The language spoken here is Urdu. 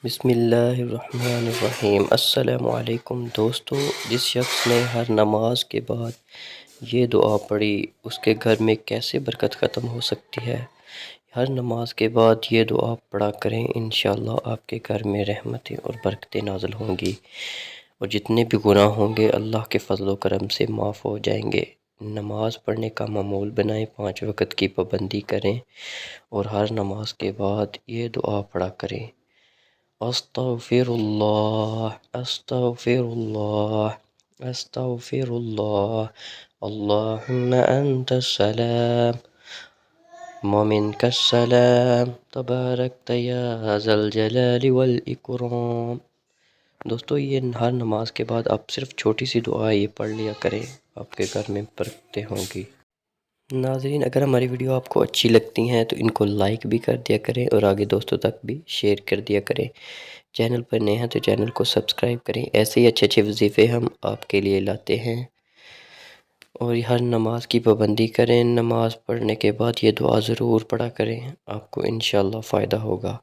بسم اللہ الرحمن الرحیم۔ السلام علیکم دوستو، جس شخص نے ہر نماز کے بعد یہ دعا پڑھی اس کے گھر میں کیسے برکت ختم ہو سکتی ہے؟ ہر نماز کے بعد یہ دعا پڑھا کریں، انشاءاللہ آپ کے گھر میں رحمتیں اور برکتیں نازل ہوں گی، اور جتنے بھی گناہ ہوں گے اللہ کے فضل و کرم سے معاف ہو جائیں گے۔ نماز پڑھنے کا معمول بنائیں، 5 وقت کی پابندی کریں، اور ہر نماز کے بعد یہ دعا پڑھا کریں: استغفر اللہ، استغفر اللہ، استغفر اللہ، اللہم انت السلام ومنک السلام تبارکت یا ذا الجلال والاکرام۔ دوستو، یہ ہر نماز کے بعد آپ صرف چھوٹی سی دعا یہ پڑھ لیا کریں، آپ کے گھر میں برکتیں ہوں گی۔ ناظرین، اگر ہماری ویڈیو آپ کو اچھی لگتی ہیں تو ان کو لائک بھی کر دیا کریں اور آگے دوستوں تک بھی شیئر کر دیا کریں۔ چینل پر نئے ہیں تو چینل کو سبسکرائب کریں، ایسے ہی اچھے وظیفے ہم آپ کے لیے لاتے ہیں۔ اور ہر نماز کی پابندی کریں، نماز پڑھنے کے بعد یہ دعا ضرور پڑھا کریں، آپ کو انشاءاللہ فائدہ ہوگا۔